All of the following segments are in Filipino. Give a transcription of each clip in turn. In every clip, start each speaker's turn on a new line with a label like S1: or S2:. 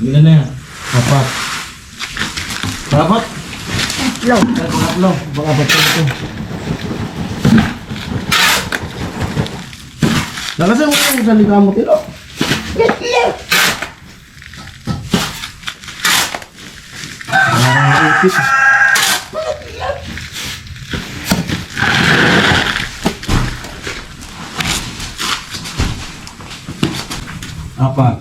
S1: Ilan na yan? Apat. Apat? Tatlo. Baka apat pa ito. Lakasan mo yung salita mo, Tilo. Parang ipit. Apat.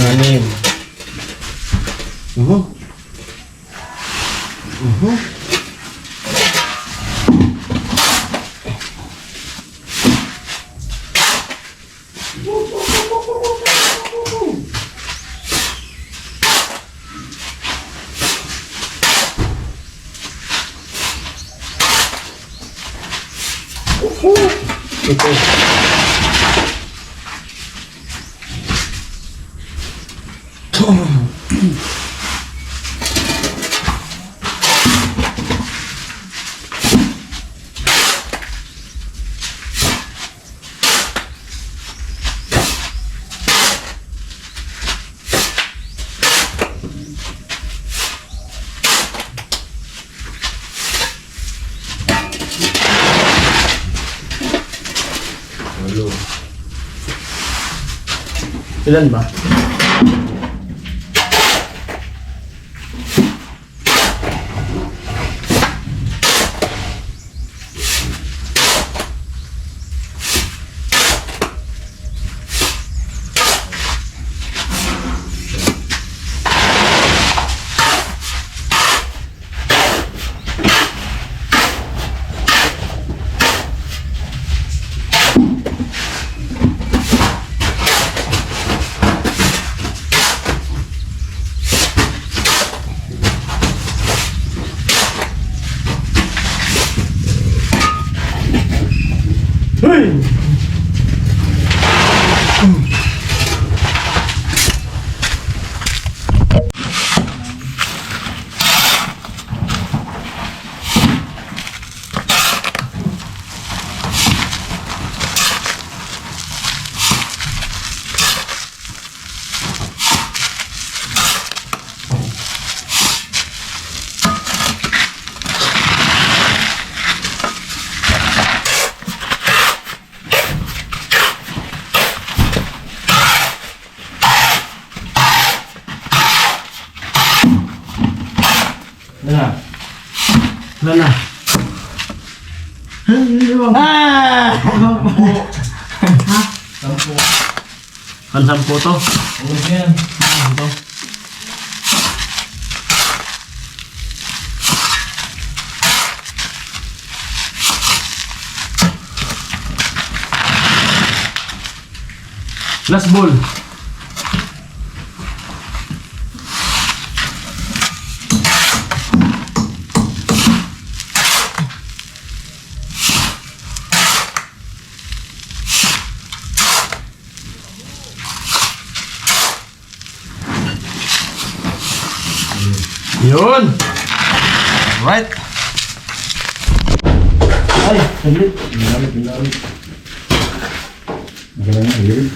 S1: Anim. Ito. Ilan ba? Wala na. Sampo. Kan sampo to? Oo yan. Sampo. Last ball. Yun!
S2: Right.
S1: Ay, saglit. Ginamit.
S2: Magalang na, hilig.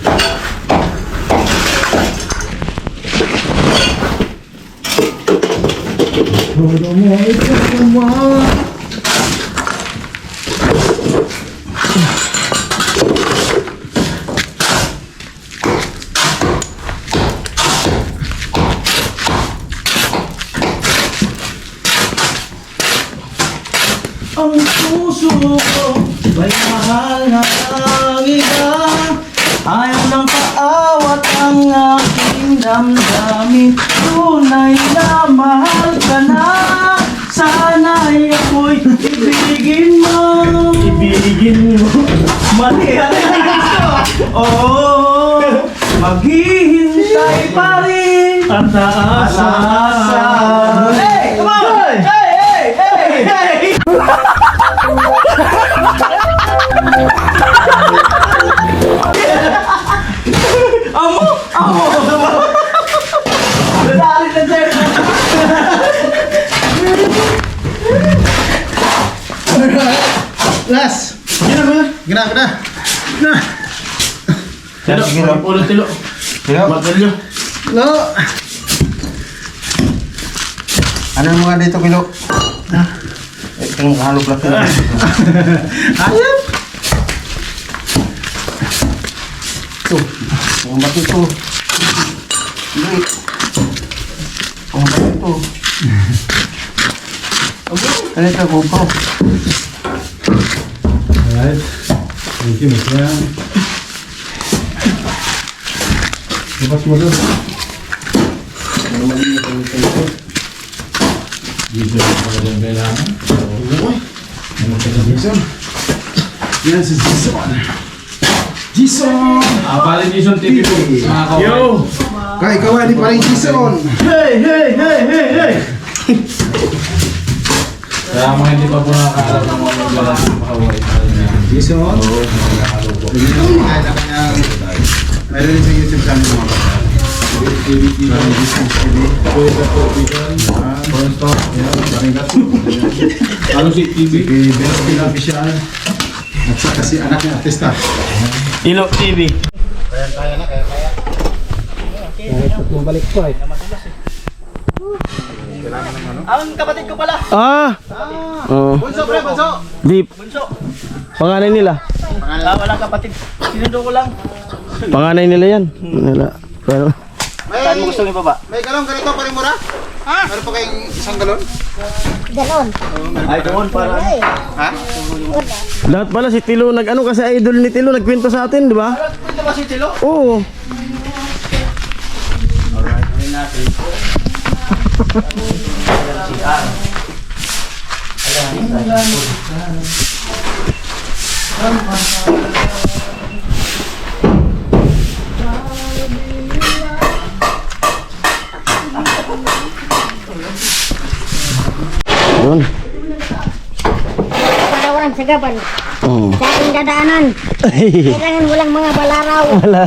S2: Todo mo ito kumawa.
S1: Ang puso ko may mahal na iba. Ayaw ng paawat ang aking damdamin. Tunay na mahal ka na. Sana'y ako'y ibigin mo. Ibigin mo. Mali ang gusto. Oo. Maghihintay pa rin. At aasa. Hey! Come on! Hey! Amo! Nadali na sir!
S2: Last. Gina.
S1: Tilo, tilo. Magalyo.
S2: Lo. Ano yung mga dito kilo? Itong halo pala kilo. Ayun. Tuh, ang bati ito. Hindi. Ang bati ito. Ano ito, GoPro? Alright. Thank you, Mr. Lepas mo doon. Ano man yung ito? Diesel pa rin kailangan. Ano ka na Jason? Yan si Jason!
S1: Paling Jason TV po. Yo!
S2: Kaya ikaw ni paling Jason!
S1: Hey!
S3: Kaya mga hindi pa po nakakaalam ng mga magalang ng Hawaii.
S2: Jason? Oo, nakakalo po. Mayroon din sa YouTube channel mga kapatid. Jason TV. Pronto.
S3: Ano si TV?
S2: Si Best Pin Official. At saka si anak ni artista.
S1: Ilo TV.
S2: Balik po eh.
S1: Ang kapatid ko pala.
S2: Oh. Bunso pre, bunso!
S4: Deep.
S1: Bunso.
S4: Panganay nila.
S1: Walang kapatid. Sinundo ko lang.
S4: Panganay nila yan. Nila. Pero,
S1: Saan mo gusto ng ibaba?
S2: May galong ganito pa rin mura? Ha? Meron pa kayong isang galon?
S5: Galon.
S1: Ay, doon para.
S2: Ha?
S4: lahat pala si Tilo, nag-ano kasi idol ni Tilo, nagkwento sa atin, di ba?
S1: Ito ba si Tilo?
S4: Oo.
S1: Alright, ayun natin.
S4: Yun.
S5: Para walang sagaban.
S4: Oo.
S5: Sa ating dadaanan. Kailangan walang mga balaraw.
S4: Wala.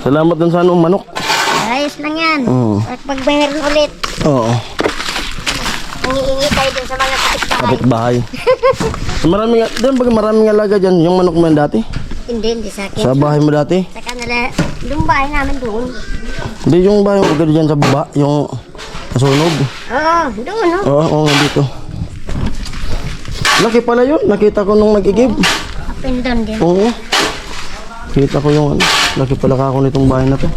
S4: Salamat dun sa anong manok.
S5: Ayos lang yan.
S4: Oo.
S5: At pag mayroon ulit,
S4: Oo.
S5: nangiingi tayo dun sa mga kapitbahay.
S4: Kapitbahay. Maraming, maraming alaga dyan. Yung manok mo yan dati?
S5: Hindi sa akin.
S4: Sa bahay mo dati?
S5: Sa kanila, yung bahay namin doon.
S4: Hindi yung bahay mo pagkado dyan sa baba. Yung nasunog.
S5: Oo, doon no.
S4: Oo, nga dito. Laki pala yun. Nakita ko nung nag-igib.
S5: Up and down din.
S4: Oo. Kita ko yung ano. Laki pala kako nitong bahay na to.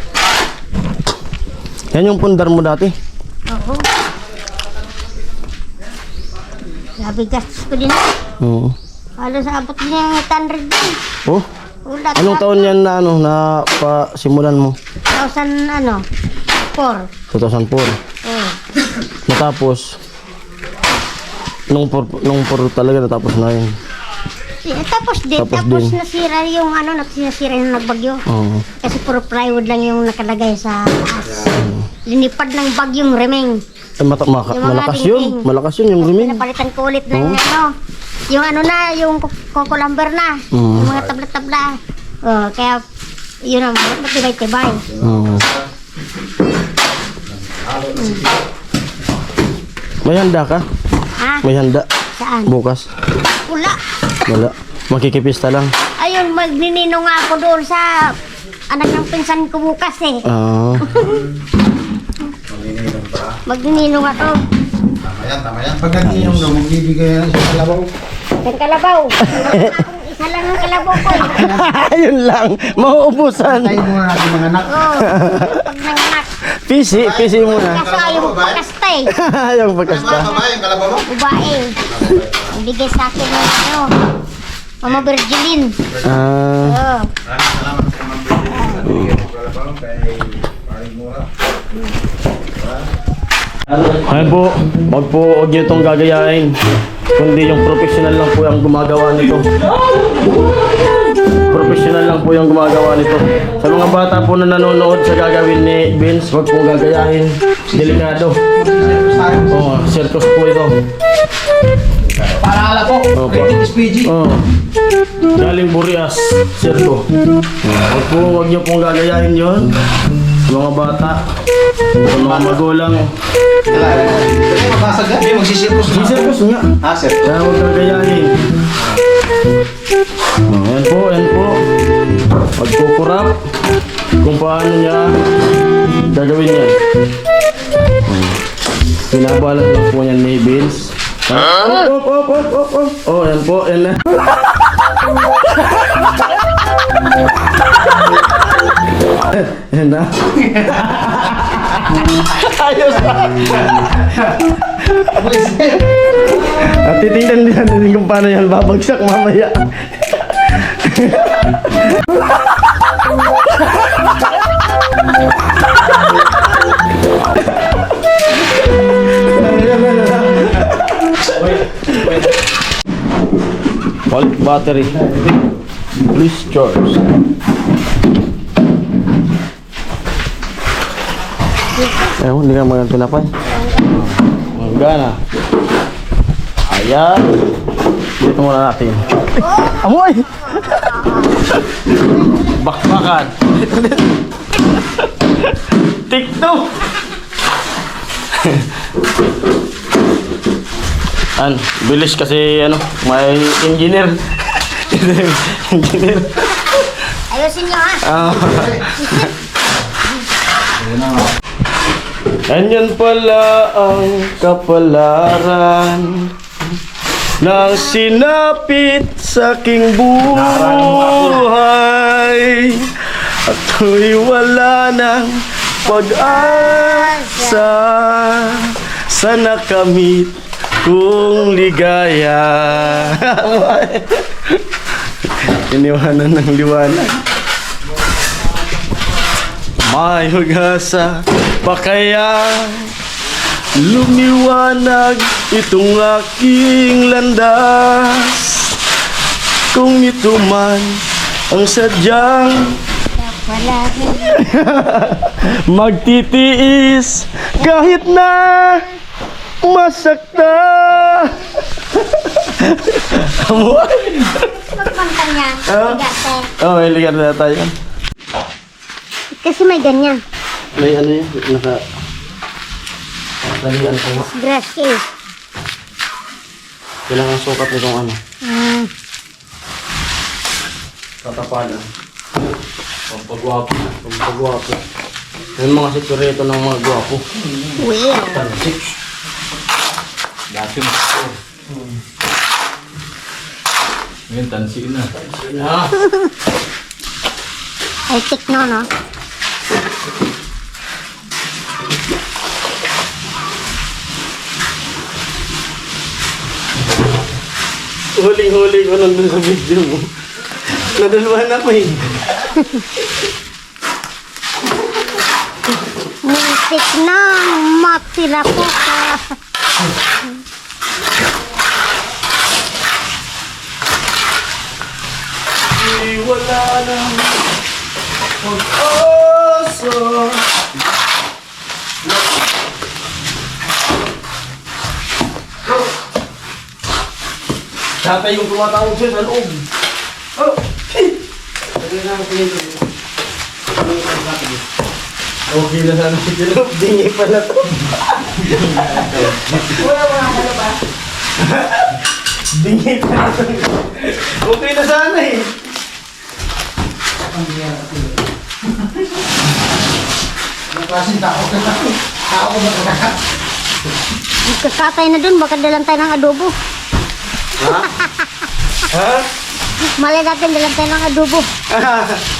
S4: Yan yung pundar mo dati.
S5: Oo. Sabi gastos ko din.
S4: Oo.
S5: Halos abot din yung 800 din.
S4: Oh.
S5: Ulat.
S4: Anong taon yan na ano na pasimulan mo?
S5: 4.
S4: 2004.
S5: Oo.
S4: Natapos nung por talaga natapos na yun.
S5: Tapos din,
S4: Tapos
S5: tapos
S4: din.
S5: nasira yung nasira yung nagbagyo.
S4: Oo.
S5: Kasi puro plywood lang yung nakalagay sa taas. Linipad ng bagyong remeng.
S4: Eh,
S5: Yung mga
S4: malakas
S5: dingding.
S4: yun. Malakas yun yung riming.
S5: Pinapalitan ko ulit ng
S4: Oo.
S5: yung yung kukulamber na.
S4: Oo.
S5: Yung mga tabla-tabla. Kaya, yun ang matibay-tibay.
S4: Oo. May handa ka?
S5: Ha?
S4: May handa
S5: Saan?
S4: bukas?
S5: Wala.
S4: Wala. Makikipista lang.
S5: Ayun, magninino nga ako doon sa anak ng pinsan ko bukas eh.
S4: Ah.
S5: Magninino nga to.
S2: Tama yan. Pag nag-inom na, magbibigay yan sa kalabaw.
S5: Ng kalabaw. Akong isa lang ng kalabaw ko eh.
S4: Ayun lang. Mauubusan.
S2: Tayo muna natin mga anak.
S5: Oo. Pag nanganak.
S4: Pisi muna.
S5: Kaso ayaw pakasta eh.
S4: Ayaw pagkasta.
S2: Babae, yung kalabaw mo?
S5: Babae. Ibigay sa akin ng ano. Mama Virgilin.
S4: Ah.
S5: Oo.
S2: Salamat sa mga bibigyan ng kalabaw kay Paring Mura.
S4: Ayun po, huwag niyo itong gagayain. Kundi yung professional lang po yung gumagawa nito. Professional lang po yung gumagawa nito. Sa mga bata po na nanonood sa gagawin ni Vince, huwag pong gagayain. Delikado. Oo, circus po ito.
S2: Para po,
S4: Opo.
S2: rated SPG.
S4: Oo. Galing Burias, circo. Huwag niyo pong gagayahin yun. Sa mga bata, sa mga magulang.
S2: Mabasag yan. Magsisirkus na.
S4: Circus nga.
S2: Ah, sir.
S4: Kaya huwag gagayahin. Yan po. Magkukurap kung paano niya gagawin yan. Pinabalat lang po niyan ni Vince. Op. Oh, yan po. Yan na. Yan na. Ayos na. At titingnan din kung paano yan babagsak mamaya. Wait. Battery. Please charge. Hindi ka magang tinapay. Magana. Ayan. Dito muna natin. Amoy! Bakbakan. TikTok! Bilis kasi may engineer. Engineer.
S5: Ayusin nyo ha.
S4: Ganyan pala ang kapalaran ng sinapit sa aking buhay. At ako'y wala ng pag-asa sa nakamit kong ligaya. Iniwanan ng liwanag. May pag-asa pa kaya lumiwanag itong aking landas. Kung ito man ang sadyang
S5: Wala.
S4: magtitiis kahit na masakta.
S5: Magpanta niya. Gate.
S4: May ligar na tayo.
S5: Kasi may ganyan.
S4: May yun, talian ko.
S5: Grass case.
S4: Kailangan sukat nitong tatapanan. Pampagwapo. Yung mga sikreto ng mga gwapo.
S5: Well.
S4: Tansik.
S3: Dati mo. Ngayon, tansik na.
S5: Ay, tikno, no?
S4: Huling-huli ko nandun sa video mo. Nadalwan ako eh.
S5: Muntik na matira po ka.
S4: Wala nang pag-asa. Tatay yung tumatawag siya sa loob. Oh! Hey! Sabi na ang pinito. Okay na sana si Kilop. Dingi pala to. Dingi pala to. Okay na sana eh.
S5: Magkakatay na dun, baka dalan tayo ng adobo.
S4: Ha?
S5: Malay natin, dalan tayo ng adobo.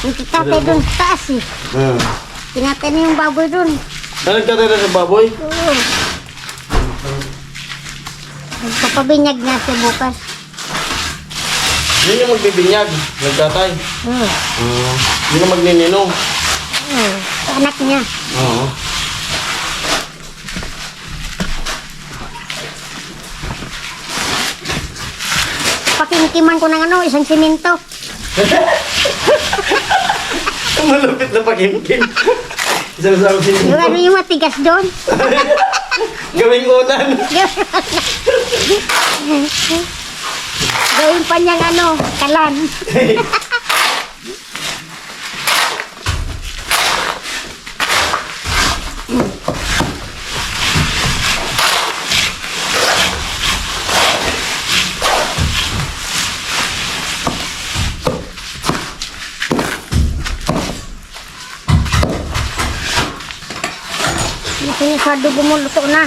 S5: Magkakatay dun sa taas eh. Tinatay na yung baboy dun.
S4: Nagkatay na sa baboy?
S5: Oo. Magpapabinyag na siya bukas.
S4: Yun yung magbibinyag. Nagkatay.
S5: Oo.
S4: Yun yung magnininong.
S5: Oo. Sa anak niya.
S4: Oo.
S5: Pakingkiman ko ng ano, isang simento.
S4: Malupit na pakimkim. Isang sarap
S5: Yung
S4: sinito.
S5: ano yung matigas doon.
S4: Gawing unan.
S5: Gawin pa niyang ano, kalan. Ito yung sa adobo mo, luto na.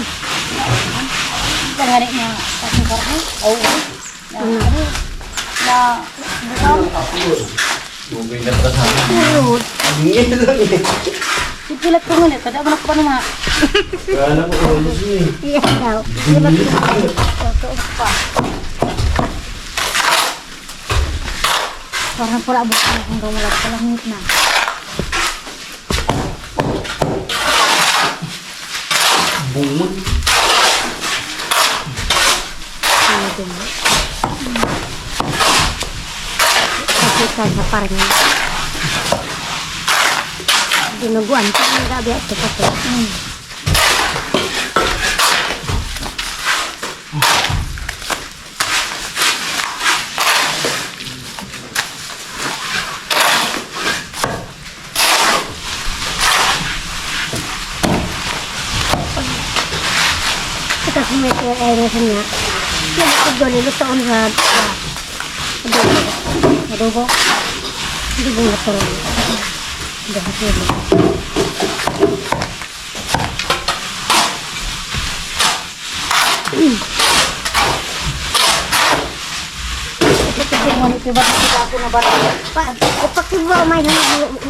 S6: Tangarik na kasing karne. Oo. Na
S5: Urod.
S4: Dingin lang eh.
S6: sipilat ko ngunit. Kada mo na pa naman.
S4: Kala ko ulos eh.
S5: Iya daw.
S6: Parang pura abot ko kung rumalat ka lang na.
S4: Bungon.
S5: Kasi sa parang dinuguan ko ang gabi at kape. Kasi may kaya sa niya. Yung adobo nilo sa unrad. Adobo. Adobo nga to. Adobo. Pakibaw may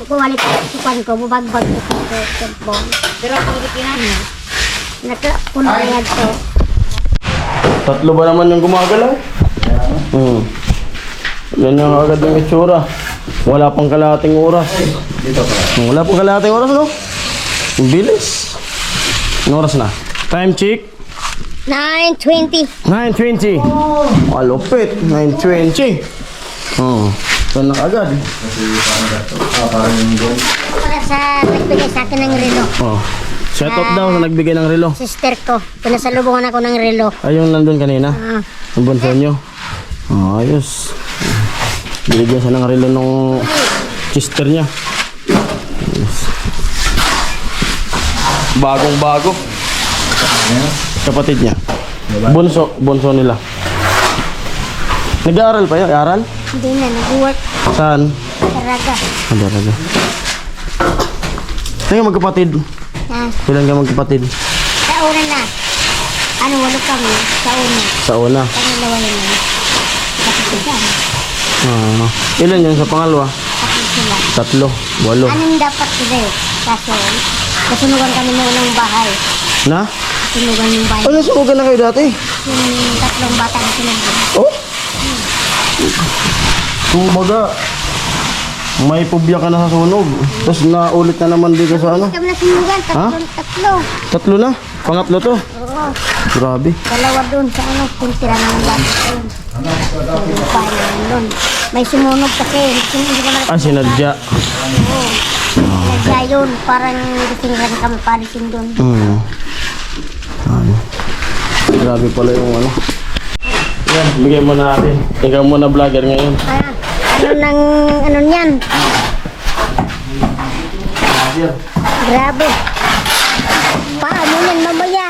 S5: kuwalit sukan ko, bubagbag ko sa cellphone.
S6: Pero kung hindi na.
S5: Nakapuno na to.
S4: Tatlo ba naman yung gumagalaw? Yan yung agad yung itsura. Wala pang kalahating oras. Wala pang kalahating oras, no? Ang bilis. Anong oras na? Time check.
S5: 9:20.
S4: 9:20. Malupit. 9:20. Ito na agad.
S5: Para sa nagbigay sa akin ng relo.
S4: Set up daw na nagbigay ng relo.
S5: Sister ko. Pinasalubungan ako ng relo.
S4: Ay, yung nandun kanina. Yung bunso nyo. Ayos. Binigyan siya ng relo nung sister niya. Ayos. Bagong bago. Kapatid niya. Bunso nila. Nag-aaral pa yun? Aral?
S5: Hindi na, nag-work.
S4: Saan?
S5: Taraga.
S4: Talaga. Tingnan magkapatid. Ilan ka magkapatid?
S5: Sa una na. Ano, walo kami. Sa una.
S4: Sa una.
S5: Pangalawa naman. Kapit sila.
S4: Ilan yan sa pangalawa?
S5: Kapit sila.
S4: 3, 8.
S5: Anong dapat sila eh? Kaso, kasunugan kami ng unang bahay.
S4: Na?
S5: Kasunugan yung bahay.
S4: Ano sunugan na kayo dati?
S5: Yung 3 bata na sinugan.
S4: Oh? Kumbaga, may pubya ka na sa sunog. Tapos naulit na naman dito sa ano?
S5: Kami na sinugan. Tatlo.
S4: 3 na? Pangatlo to?
S5: Oo.
S4: Grabe.
S5: 2 doon sa ano, tintira ng bata doon. Yung bahay namin doon. May sumunog kasi. Hindi ko na
S4: Sinadya.
S5: Oo. Kaya yun, parang gising rin kami palisin doon.
S4: Grabe pala yung ano. Yan, bigay mo na natin. Ikaw muna vlogger ngayon.
S5: Ano niyan?
S4: yan.
S5: Grabe. Paa mo yan mamaya.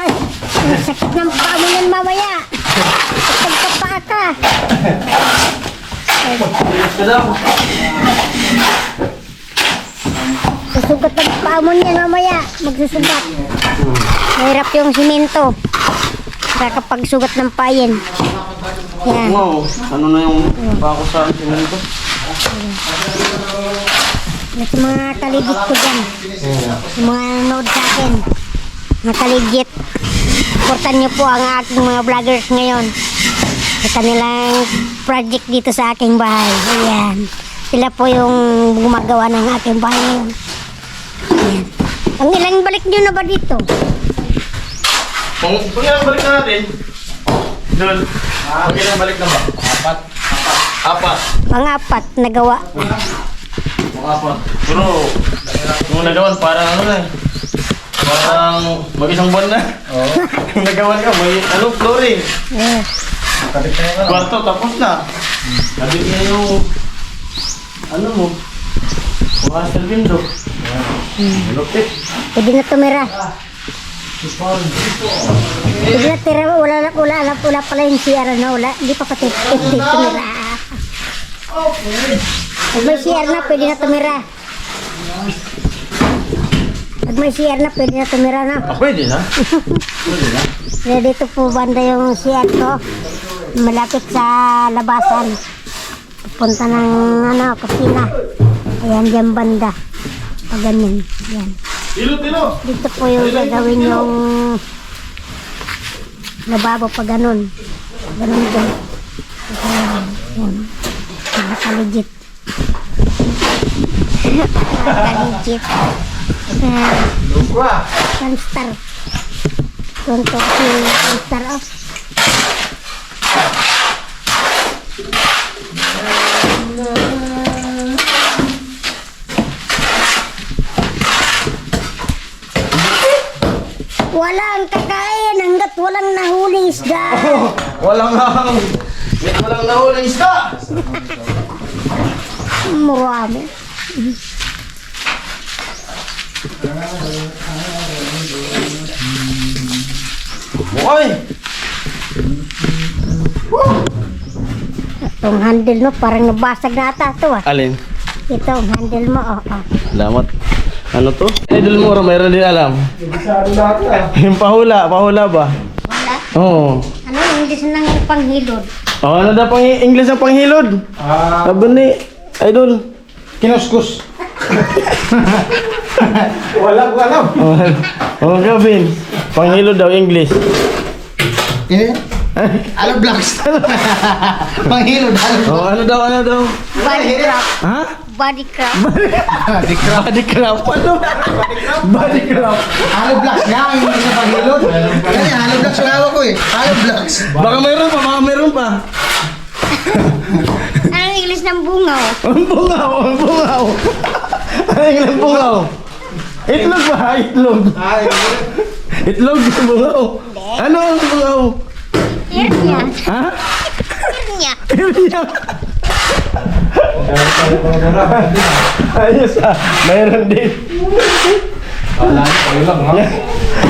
S5: Ang sakit ng paa mo yan mamaya. Pagkapaa ka.
S4: Ito daw.
S5: Susugat ang paa mo yan mamaya. Magsusugat. Mahirap yung simento. Kapag sugat ng paa yan. Yan.
S4: Wow, ano na yung bako sa simento?
S5: Sa mga kaligit ko dyan. Sa mga nanonood sa akin. Mga kaligit. Supportan niyo po ang aking mga vloggers ngayon. Sa kanilang project dito sa aking bahay. Ayan. Sila po yung gumagawa ng aking bahay ngayon. Ayan. Ang ilang balik niyo na ba dito?
S4: Kung ilang balik na natin? Doon. Kung ilang balik na ba? Apat.
S5: Pang-apat na gawa.
S4: Apat. Pero, yung nagawan parang ano na eh. Parang mag-isang buwan na. Yung nagawan ka, may flooring.
S5: Eh,
S4: Kwarto, tapos na. Kabit niya yung, ano mo, master window. Lupit.
S5: pwede na tumira. Pwede na tira. Wala pala yung CR na. Wala. Hindi pa pati tumira. Pag may CR na, pwede na tumira. Pag may CR na, pwede na tumira na.
S4: Pwede na.
S5: Kaya dito po banda yung CR ko. Malapit sa labasan. Pupunta ng kusina. Ayan, dyan banda. Pag ganyan. Ayan.
S4: Tilo.
S5: Dito po yung gagawin yung lababo pag ganun. Ganun din. Ayan. Ayan. Nakaligit. Nakaligit. Sunstar. Tuntok si Sunstar off. Walang kakain hanggat walang nahuling isda.
S4: Walang nahuling isda.
S5: Marami.
S4: Oy!
S5: Itong handle mo parang nabasag na ata ito ah.
S4: Alin?
S5: Itong handle mo,
S4: Salamat. Ano to? Idol mo, mayroon din alam. Yung pahula ba?
S5: Wala.
S4: Oo.
S5: Ano yung English ng panghilod?
S4: Oh, ano daw pang English ang panghilod? Sabi ni Idol.
S2: Kinuskus. Wala ko alam.
S4: Oh, Gavin. Panghilod daw English.
S2: Alam blocks. Panghilod.
S4: Oh, ano daw?
S5: Body crap.
S4: Ha?
S5: Body crap.
S4: Body crap. Ano? Body crap.
S2: Hollow blocks nga ang hindi sa panghilod. Kasi hollow blocks ang hawak ko eh. Hollow blocks.
S4: Baka mayroon pa.
S5: Anong English ng bungaw?
S4: Ang bungaw. Ano yung bungaw? Itlog ba? Itlog yung bungaw. Ano ang bungaw?
S5: Hernia.
S4: Ha?
S5: Hernia.
S4: Ayos ah. Mayroon din.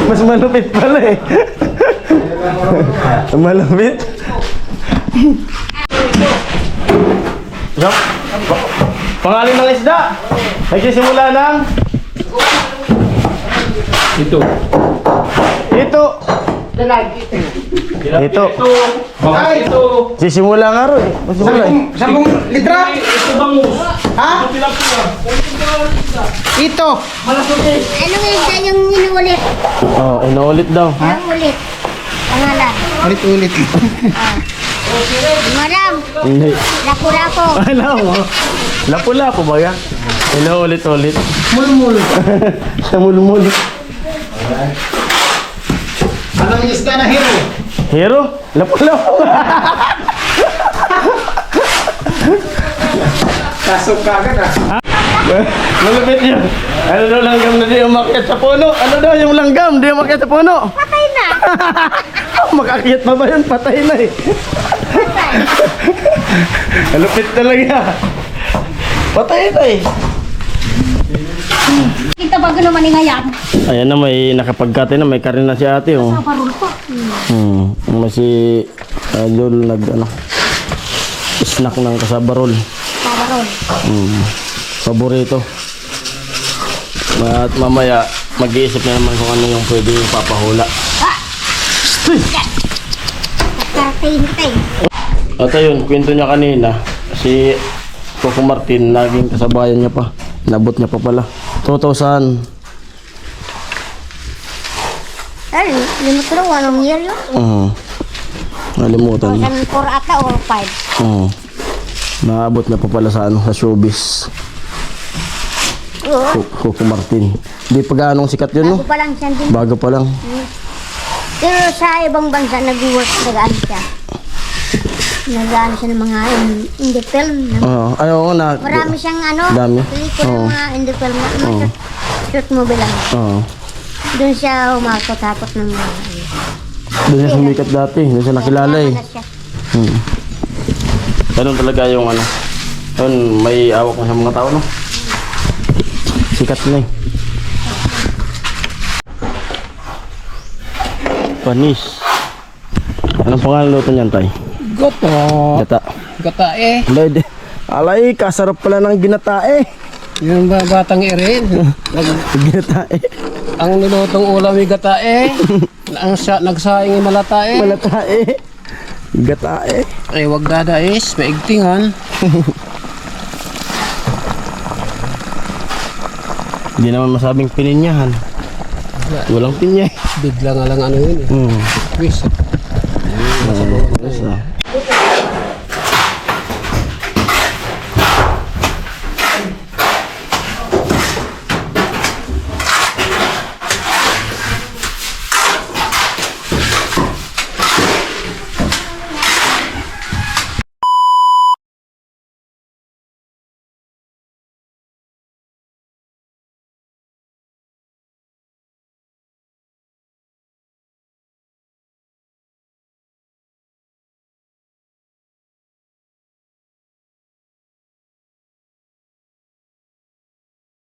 S4: Mas malupit pala eh. Malupit. Pangalan ng isda. Nagsisimula ng Ito.
S2: Ay!
S4: Sisimula nga ro eh. Sisimula eh.
S2: 10 litra? Ha? Ito.
S5: Anong isda yung inuulit?
S4: Oh, inuulit daw.
S5: Anong ulit? Pangalan.
S2: Ulit-ulit.
S5: Madam,
S4: Hindi.
S5: lapo-lapo.
S4: Alam mo. Lapu-lapu ba yan? Inuulit-ulit.
S2: Mulmul.
S4: Sa mulmul.
S2: Anong isda na hero?
S4: Hero? Lapu-lapu.
S2: Kasok ka agad ah.
S4: Malupit yun. Ano daw langgam na di umakyat sa puno? Ano daw yung langgam di umakyat sa puno?
S5: Patay na.
S4: Makakyat pa ba yun? Patay na eh. Malupit talaga. Patay na eh.
S6: Kita ba gano'n man nga yan?
S4: Ayan na, may nakapagkate na, may karin na si ate, oh.
S6: Parol pa.
S4: May si Jol nag, ano, snack ng kasabarol.
S6: Parol.
S4: Paborito. At mamaya, mag-iisip na naman kung ano yung pwede yung papahula.
S5: Kakain tayo.
S4: At ayun, kwento niya kanina, si Coco Martin, naging kasabayan niya pa. Nabot niya pa pala. 2,000.
S5: Ay, limot ko lang, anong year yun?
S4: Nalimutan niya.
S5: 2004 ata or 5.
S4: Naabot niya pa pala sa ano, sa showbiz.
S5: Oo.
S4: Coco Martin. Hindi pa gaanong sikat yun, no?
S5: Bago pa lang siya din.
S4: Bago pa lang.
S5: Pero sa ibang bansa, nag-work, nag-ano siya. Nag-ano siya ng mga indie film.
S4: Ay, oo na.
S5: Marami siyang ano,
S4: Dami.
S5: pelikula
S4: Oo.
S5: ng mga indie film. Short movie lang.
S4: Oo.
S5: Doon siya umakot-hakot ng mga
S4: Doon siya sumikat dati. Doon siya nakilala eh.
S5: Kaya siya.
S4: Ganun talaga yung ano. Yun, may awak na sa mga tao, no? Sikat na eh. Panis. Anong pangalan luto niyan, tay?
S2: Goto.
S4: Gata.
S2: Gata eh.
S4: Alay, kasarap pala ng ginatae.
S2: Yung batang irin.
S4: Ginatae.
S2: Ang nilutong ulam yung gata eh. Nagsaing yung malatae.
S4: Malatae. Gatae.
S2: Ay, wag dadais. Maigtingan.
S4: Hindi naman masabing pininyahan. Walang pinya eh.
S2: Bigla nga lang ano yun eh. Twist.
S4: Yes,